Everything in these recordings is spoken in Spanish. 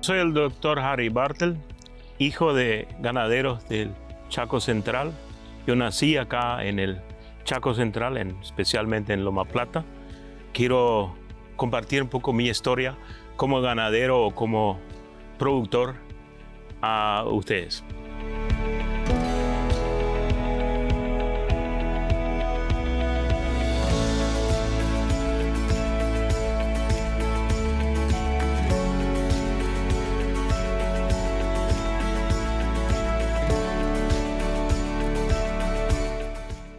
Soy el doctor Harry Bartel, hijo de ganaderos del Chaco Central. Yo nací acá en el Chaco Central, especialmente en Loma Plata. Quiero compartir un poco mi historia como ganadero o como productor a ustedes.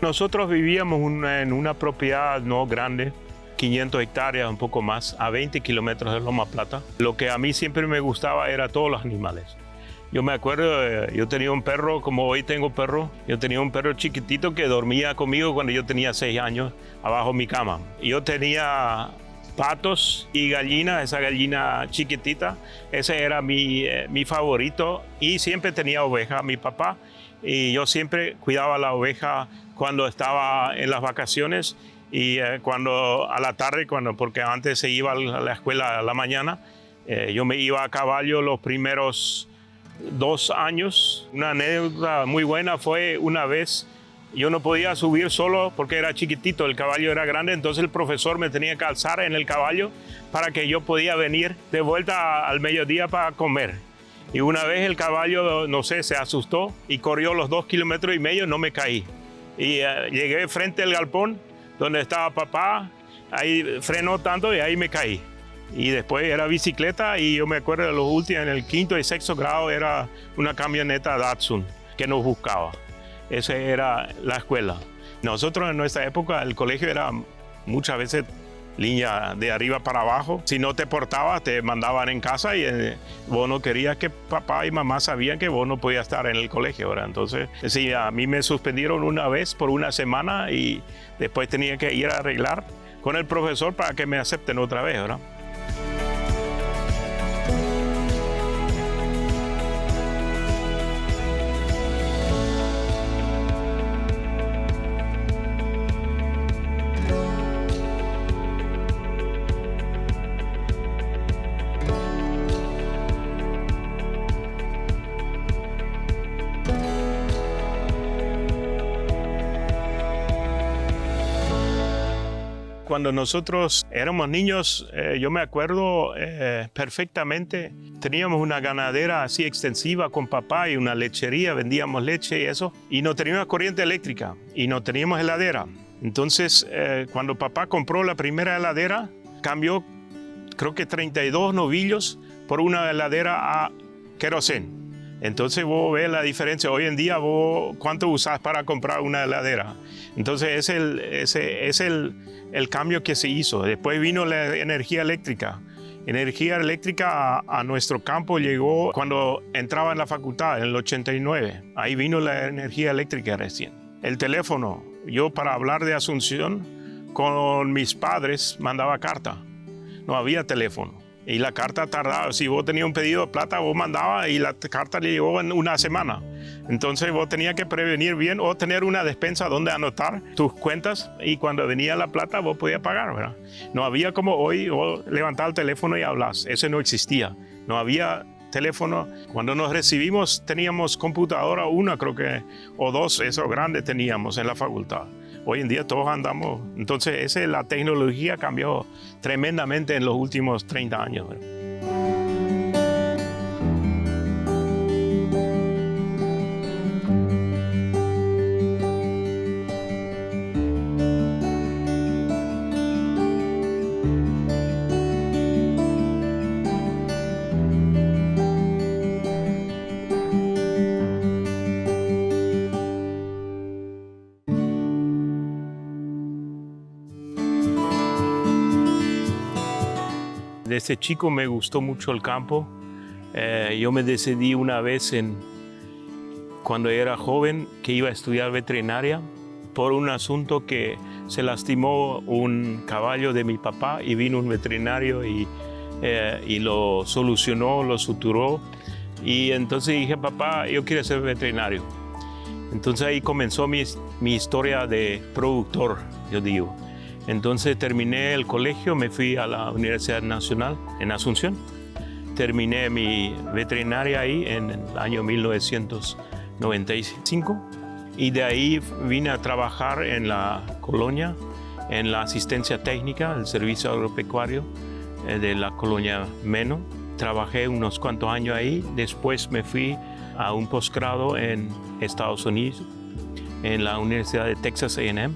Nosotros vivíamos en una propiedad no grande, 500 hectáreas, un poco más, a 20 kilómetros de Loma Plata. Lo que a mí siempre me gustaba era todos los animales. Yo me acuerdo, yo tenía un perro, como hoy tengo perro, yo tenía un perro chiquitito que dormía conmigo cuando yo tenía 6 años, abajo de mi cama. Yo tenía patos y gallinas, esa gallina chiquitita, ese era mi favorito, y siempre tenía oveja, mi papá, y yo siempre cuidaba la oveja cuando estaba en las vacaciones y cuando a la tarde, porque antes se iba a la escuela a la mañana, yo me iba a caballo los primeros 2 años. Una anécdota muy buena fue una vez, yo no podía subir solo porque era chiquitito, el caballo era grande, entonces el profesor me tenía que alzar en el caballo para que yo podía venir de vuelta al mediodía para comer. Y una vez el caballo, no sé, se asustó y corrió los 2,5 kilómetros, no me caí. Y llegué frente al galpón donde estaba papá, ahí frenó tanto y ahí me caí. Y después era bicicleta y yo me acuerdo de los últimos, en el 5º y 6º grado era una camioneta Datsun que nos buscaba. Esa era la escuela. Nosotros en nuestra época el colegio era muchas veces línea de arriba para abajo. Si no te portabas, te mandaban en casa y vos no querías que papá y mamá sabían que vos no podías estar en el colegio, ¿verdad? Entonces, sí, a mí me suspendieron una vez por una semana y después tenía que ir a arreglar con el profesor para que me acepten otra vez, ¿verdad? Cuando nosotros éramos niños, yo me acuerdo perfectamente, teníamos una ganadera así extensiva con papá y una lechería, vendíamos leche y eso, y no teníamos corriente eléctrica y no teníamos heladera. Entonces, cuando papá compró la primera heladera, cambió creo que 32 novillos por una heladera a queroseno. Entonces vos ves la diferencia. Hoy en día vos, ¿cuánto usás para comprar una heladera? Entonces es el cambio que se hizo. Después vino la energía eléctrica. Energía eléctrica a nuestro campo llegó cuando entraba en la facultad, en el 89. Ahí vino la energía eléctrica recién. El teléfono. Yo para hablar de Asunción con mis padres mandaba carta. No había teléfono. Y la carta tardaba, si vos tenías un pedido de plata, vos mandabas y la carta le llegó en una semana. Entonces vos tenías que prevenir bien o tener una despensa donde anotar tus cuentas y cuando venía la plata vos podías pagar, ¿verdad? No había como hoy, vos levantás el teléfono y hablas, eso no existía. No había teléfono. Cuando nos recibimos teníamos computadora, una creo que, o 2, eso grande teníamos en la facultad. Hoy en día todos andamos, entonces la tecnología cambió tremendamente en los últimos 30 años. Desde chico me gustó mucho el campo. Yo me decidí una vez cuando era joven que iba a estudiar veterinaria por un asunto que se lastimó un caballo de mi papá y vino un veterinario y lo solucionó, lo suturó. Y entonces dije, papá, yo quiero ser veterinario. Entonces ahí comenzó mi historia de productor, yo digo. Entonces terminé el colegio, me fui a la Universidad Nacional en Asunción terminé mi veterinaria ahí en el año 1995 y de ahí vine a trabajar en la colonia, en la asistencia técnica, el servicio agropecuario de la colonia Meno. Trabajé unos cuantos años ahí, después me fui a un posgrado en Estados Unidos, en la Universidad de Texas A&M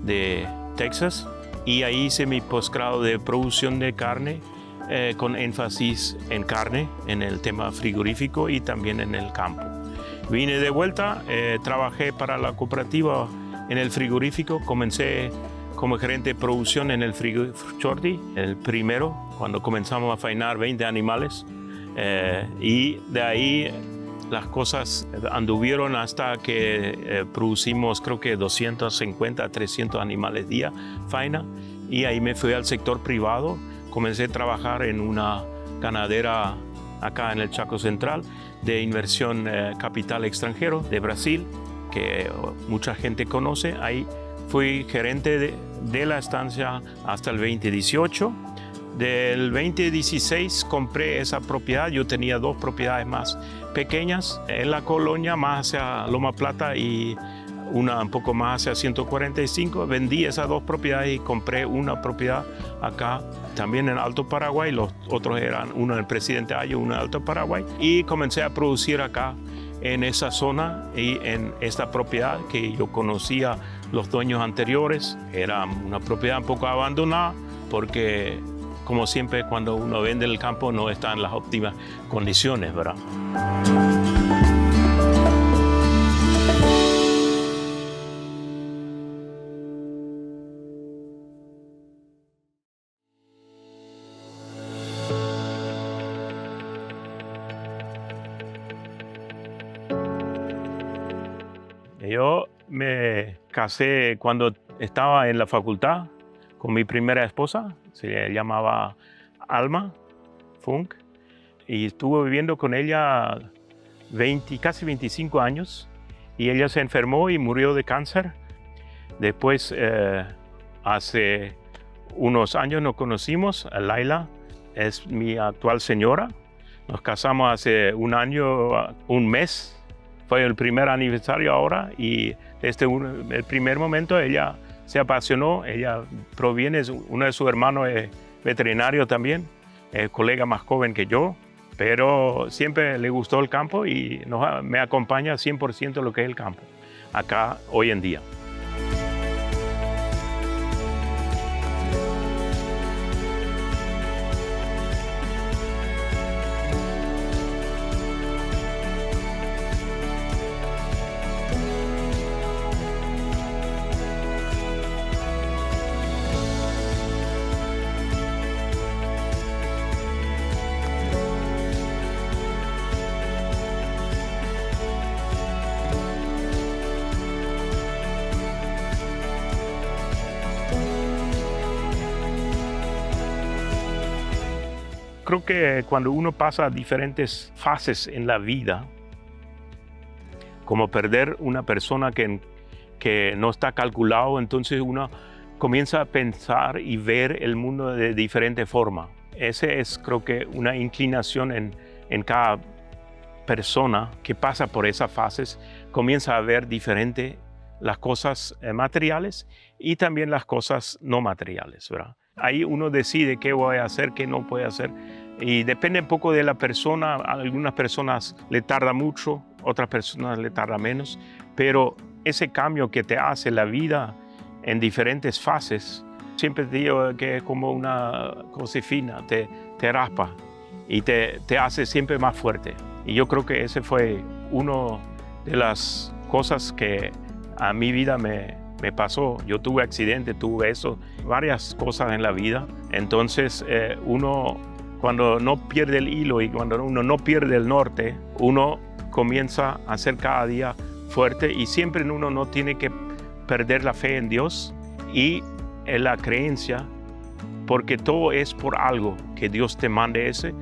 de Texas, y ahí hice mi posgrado de producción de carne con énfasis en carne, en el tema frigorífico y también en el campo. Vine de vuelta, trabajé para la cooperativa en el frigorífico, comencé como gerente de producción en el frigorífico Shorty, el primero, cuando comenzamos a faenar 20 animales, y de ahí las cosas anduvieron hasta que producimos creo que 250 a 300 animales día faena, y ahí me fui al sector privado. Comencé a trabajar en una ganadera acá en el Chaco Central de inversión capital extranjero de Brasil, que mucha gente conoce. Ahí fui gerente de la estancia hasta el 2018. Del 2016 compré esa propiedad. Yo tenía 2 propiedades más pequeñas en la colonia, más hacia Loma Plata y una un poco más hacia 145. Vendí esas 2 propiedades y compré una propiedad acá también en Alto Paraguay. Los otros eran uno en Presidente Ayo, uno en Alto Paraguay. Y comencé a producir acá en esa zona y en esta propiedad que yo conocía los dueños anteriores. Era una propiedad un poco abandonada porque, como siempre, cuando uno vende el campo no está en las óptimas condiciones, ¿verdad? Yo me casé cuando estaba en la facultad con mi primera esposa, se llamaba Alma Funk, y estuve viviendo con ella casi 25 años, y ella se enfermó y murió de cáncer. Después, hace unos años nos conocimos. Laila es mi actual señora. Nos casamos hace un año, un mes. Fue el primer aniversario ahora, y desde el primer momento ella se apasionó. Ella proviene, uno de sus hermanos es veterinario también, es colega más joven que yo, pero siempre le gustó el campo y me acompaña 100% lo que es el campo acá hoy en día. Creo que cuando uno pasa diferentes fases en la vida, como perder una persona que no está calculado, entonces uno comienza a pensar y ver el mundo de diferente forma. Ese es, creo que, una inclinación en cada persona que pasa por esas fases, comienza a ver diferente las cosas materiales y también las cosas no materiales, ¿verdad? Ahí uno decide qué voy a hacer, qué no puede hacer, y depende un poco de la persona. A algunas personas le tarda mucho, otras personas le tarda menos, pero ese cambio que te hace la vida en diferentes fases, siempre te digo que es como una cosa fina, te raspa y te hace siempre más fuerte. Y yo creo que ese fue una de las cosas que a mi vida me pasó. Yo tuve accidente, tuve eso, varias cosas en la vida. Entonces uno, cuando no pierde el hilo y cuando uno no pierde el norte, uno comienza a ser cada día fuerte, y siempre uno no tiene que perder la fe en Dios y en la creencia, porque todo es por algo que Dios te mande ese.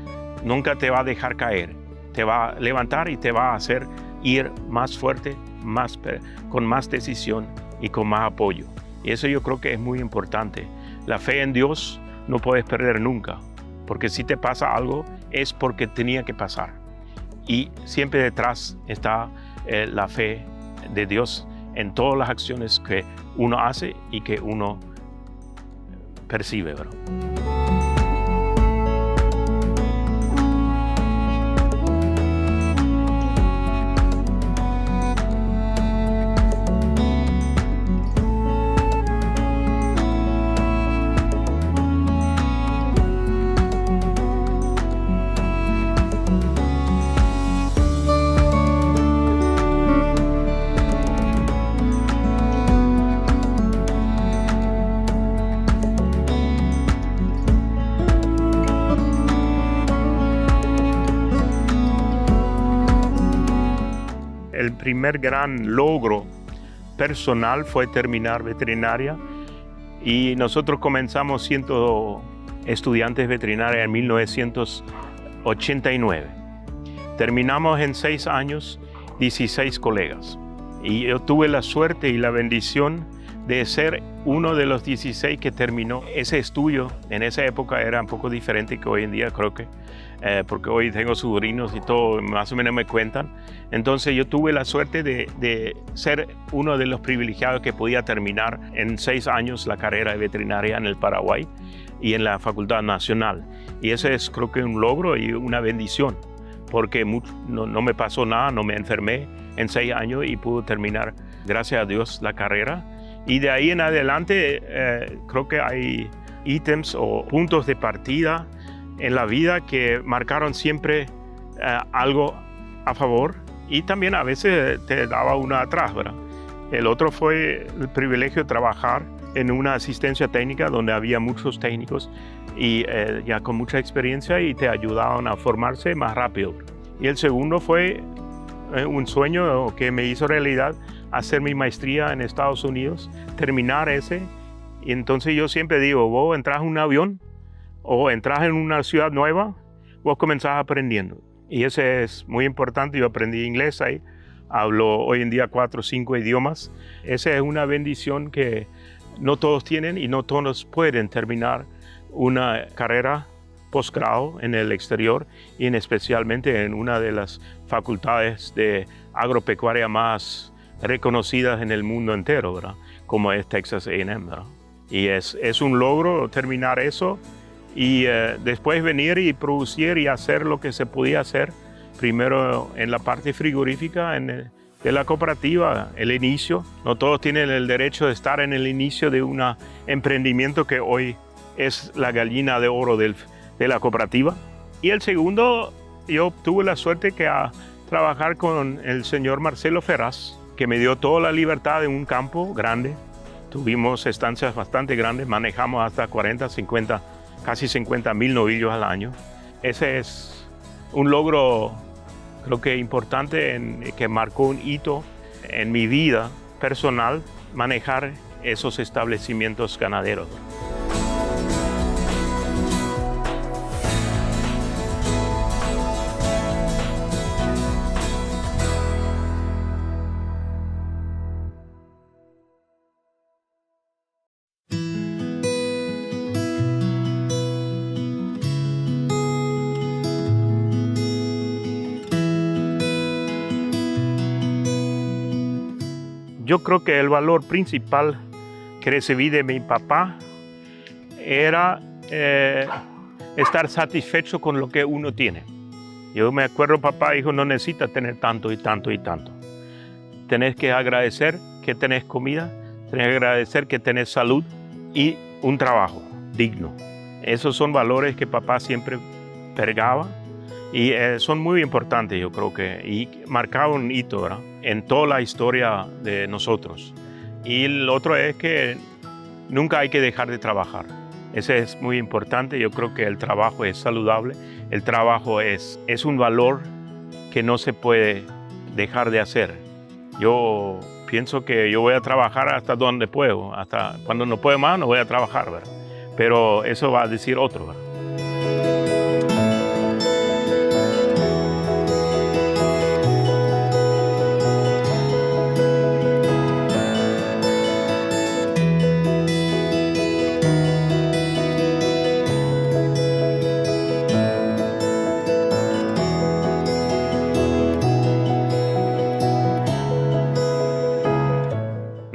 Nunca te va a dejar caer, te va a levantar y te va a hacer ir más fuerte, con más decisión y con más apoyo. Y eso yo creo que es muy importante. La fe en Dios no puedes perder nunca, porque si te pasa algo, es porque tenía que pasar. Y siempre detrás está la fe de Dios en todas las acciones que uno hace y que uno percibe, ¿verdad? El primer gran logro personal fue terminar veterinaria y nosotros comenzamos siendo estudiantes veterinarios en 1989. Terminamos en 6 años, 16 colegas. Y yo tuve la suerte y la bendición de ser uno de los 16 que terminó ese estudio. En esa época era un poco diferente que hoy en día, creo que, porque hoy tengo sobrinos y todo, más o menos me cuentan. Entonces yo tuve la suerte de ser uno de los privilegiados que podía terminar en 6 años la carrera de veterinaria en el Paraguay y en la Facultad Nacional. Y ese es, creo que, un logro y una bendición, porque no me pasó nada, no me enfermé en 6 años y pude terminar, gracias a Dios, la carrera. Y de ahí en adelante creo que hay ítems o puntos de partida en la vida que marcaron siempre algo a favor y también a veces te daba una atrás, ¿verdad? El otro fue el privilegio de trabajar en una asistencia técnica donde había muchos técnicos y ya con mucha experiencia y te ayudaban a formarse más rápido. Y el segundo fue un sueño que me hizo realidad, hacer mi maestría en Estados Unidos, terminar ese. Y entonces yo siempre digo, vos entras en un avión o entras en una ciudad nueva, vos comenzás aprendiendo. Y ese es muy importante. Yo aprendí inglés ahí, hablo hoy en día 4 o 5 idiomas. Esa es una bendición que no todos tienen y no todos pueden terminar una carrera posgrado en el exterior y especialmente en una de las facultades de agropecuaria más reconocidas en el mundo entero, ¿verdad? Como es Texas A&M, ¿verdad? Y es un logro terminar eso y después venir y producir y hacer lo que se podía hacer, primero en la parte frigorífica de la cooperativa, el inicio. No todos tienen el derecho de estar en el inicio de un emprendimiento que hoy es la gallina de oro de la cooperativa. Y el segundo, yo tuve la suerte que a trabajar con el señor Marcelo Ferraz, que me dio toda la libertad en un campo grande. Tuvimos estancias bastante grandes, manejamos hasta 40, 50, casi 50,000 novillos al año. Ese es un logro, creo que importante, que marcó un hito en mi vida personal, manejar esos establecimientos ganaderos. Yo creo que el valor principal que recibí de mi papá era estar satisfecho con lo que uno tiene. Yo me acuerdo, papá dijo, no necesitas tener tanto y tanto y tanto. Tenés que agradecer que tenés comida, tenés que agradecer que tenés salud y un trabajo digno. Esos son valores que papá siempre pregaba y son muy importantes, yo creo que, y marcaron un hito, ¿verdad?, en toda la historia de nosotros. Y el otro es que nunca hay que dejar de trabajar. Ese es muy importante. Yo creo que el trabajo es saludable. El trabajo es un valor que no se puede dejar de hacer. Yo pienso que yo voy a trabajar hasta donde puedo. Hasta cuando no puedo más, no voy a trabajar, ¿verdad? Pero eso va a decir otro, ¿verdad?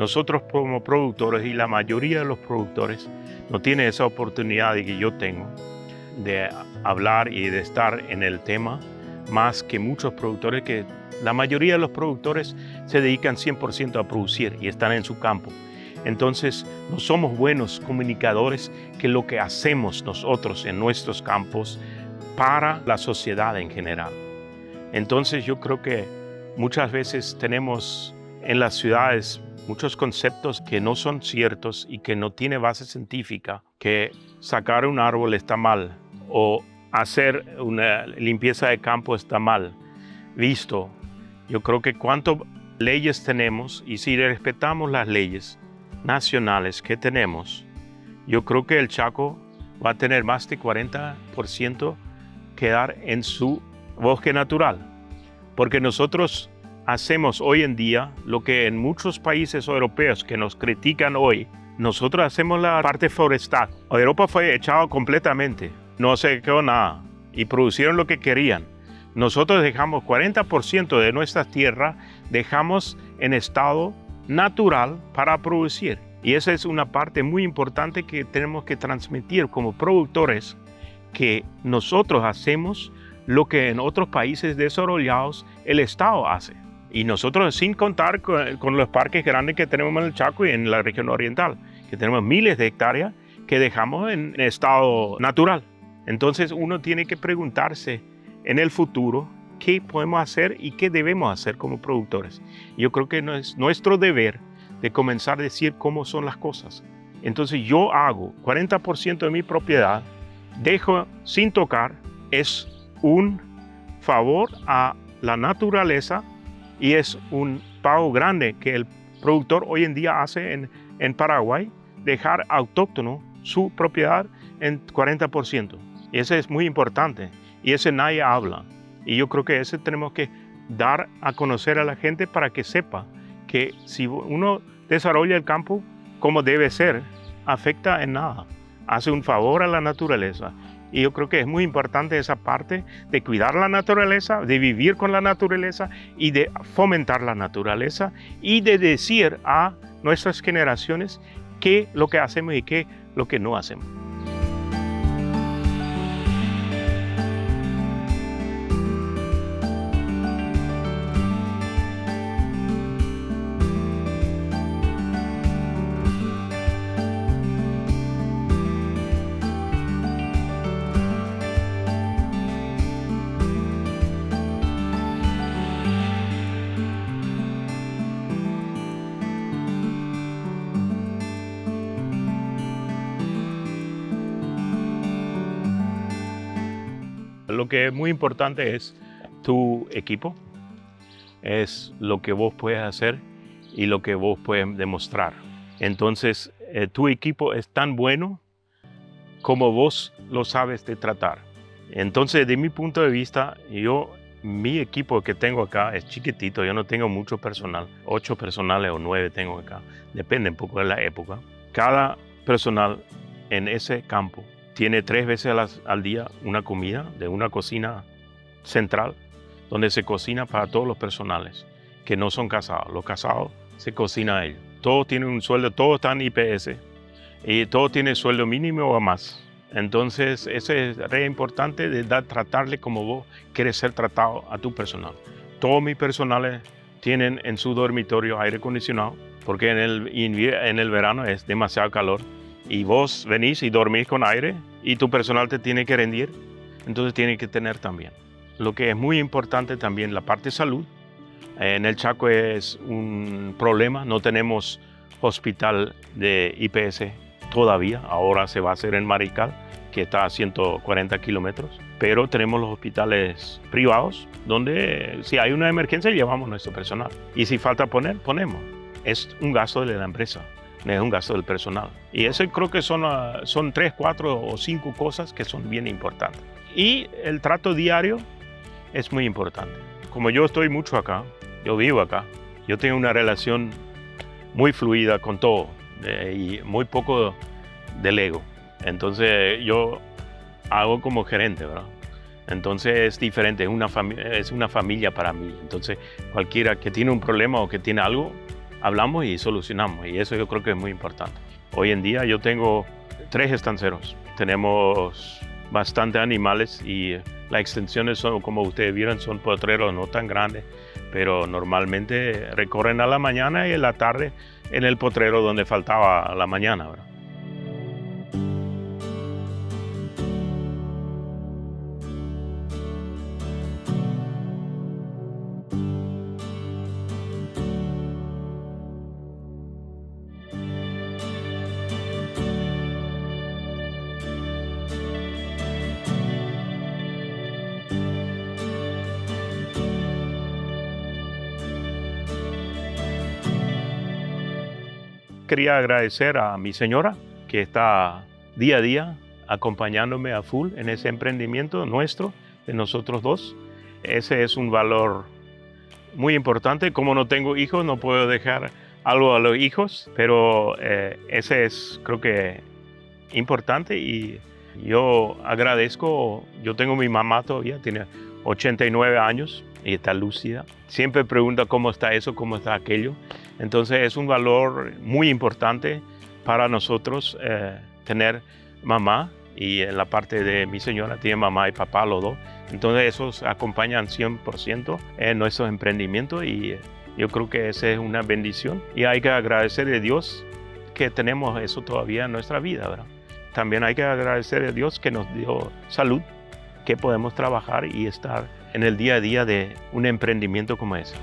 nosotros como productores, y la mayoría de los productores no tienen esa oportunidad que yo tengo de hablar y de estar en el tema, más que muchos productores que la mayoría de los productores se dedican 100% a producir y están en su campo. Entonces, no somos buenos comunicadores que lo que hacemos nosotros en nuestros campos para la sociedad en general. Entonces, yo creo que muchas veces tenemos en las ciudades muchos conceptos que no son ciertos y que no tienen base científica, que sacar un árbol está mal o hacer una limpieza de campo está mal visto. Yo creo que cuántas leyes tenemos y si respetamos las leyes nacionales que tenemos, yo creo que el Chaco va a tener más de 40% quedar en su bosque natural, porque nosotros hacemos hoy en día lo que en muchos países europeos que nos critican hoy, nosotros hacemos la parte forestal. Europa fue echado completamente, no se quedó nada y producieron lo que querían. Nosotros dejamos 40% de nuestra tierra, dejamos en estado natural para producir. Y esa es una parte muy importante que tenemos que transmitir como productores, que nosotros hacemos lo que en otros países desarrollados el Estado hace. Y nosotros, sin contar con los parques grandes que tenemos en el Chaco y en la región oriental, que tenemos miles de hectáreas que dejamos en estado natural. Entonces uno tiene que preguntarse en el futuro qué podemos hacer y qué debemos hacer como productores. Yo creo que no es nuestro deber de comenzar a decir cómo son las cosas. Entonces yo hago 40% de mi propiedad, dejo sin tocar, es un favor a la naturaleza y es un pago grande que el productor hoy en día hace en Paraguay, dejar autóctono su propiedad en 40%. Y eso es muy importante y ese nadie habla. Y yo creo que ese tenemos que dar a conocer a la gente para que sepa que si uno desarrolla el campo como debe ser, afecta en nada, hace un favor a la naturaleza. Y yo creo que es muy importante esa parte de cuidar la naturaleza, de vivir con la naturaleza y de fomentar la naturaleza y de decir a nuestras generaciones qué lo que hacemos y qué lo que no hacemos. Lo que es muy importante es tu equipo, es lo que vos puedes hacer y lo que vos puedes demostrar. Entonces, tu equipo es tan bueno como vos lo sabes de tratar. Entonces, de mi punto de vista, mi equipo que tengo acá es chiquitito, yo no tengo mucho personal, 8 personales o 9 tengo acá, depende un poco de la época. Cada personal en ese campo tiene 3 veces al día una comida de una cocina central donde se cocina para todos los personales que no son casados. Los casados se cocina a ellos. Todos tienen un sueldo, todos están IPS y todos tienen sueldo mínimo o más. Entonces, eso es re importante de tratarle como vos quieres ser tratado a tu personal. Todos mis personales tienen en su dormitorio aire acondicionado porque en el verano es demasiado calor. Y vos venís y dormís con aire y tu personal te tiene que rendir, entonces tiene que tener también. Lo que es muy importante también, la parte de salud. En el Chaco es un problema, no tenemos hospital de IPS todavía, ahora se va a hacer en Marical, que está a 140 kilómetros, pero tenemos los hospitales privados, donde si hay una emergencia llevamos nuestro personal. Y si falta ponemos. Es un gasto de la empresa. Es un gasto del personal. Y eso creo que son 3, 4 o 5 cosas que son bien importantes. Y el trato diario es muy importante. Como yo estoy mucho acá, yo vivo acá, yo tengo una relación muy fluida con todo y muy poco del ego. Entonces yo hago como gerente, ¿verdad? Entonces es diferente, es una familia para mí. Entonces cualquiera que tiene un problema o que tiene algo, hablamos y solucionamos, y eso yo creo que es muy importante. Hoy en día yo tengo 3 estanceros, tenemos bastante animales y las extensiones son, como ustedes vieron, son potreros no tan grandes, pero normalmente recorren a la mañana y en la tarde en el potrero donde faltaba a la mañana, ¿verdad? Quería agradecer a mi señora que está día a día acompañándome a full en ese emprendimiento nuestro, de nosotros dos. Ese es un valor muy importante. Como no tengo hijos, no puedo dejar algo a los hijos, pero ese es, creo que, importante y yo agradezco. Yo tengo mi mamá todavía, tiene 89 años y está lúcida. Siempre pregunta cómo está eso, cómo está aquello. Entonces es un valor muy importante para nosotros tener mamá, y en la parte de mi señora tiene mamá y papá los dos. Entonces esos acompañan 100% en nuestros emprendimientos y yo creo que esa es una bendición y hay que agradecer a Dios que tenemos eso todavía en nuestra vida, ¿verdad? También hay que agradecer a Dios que nos dio salud, que podemos trabajar y estar en el día a día de un emprendimiento como ese.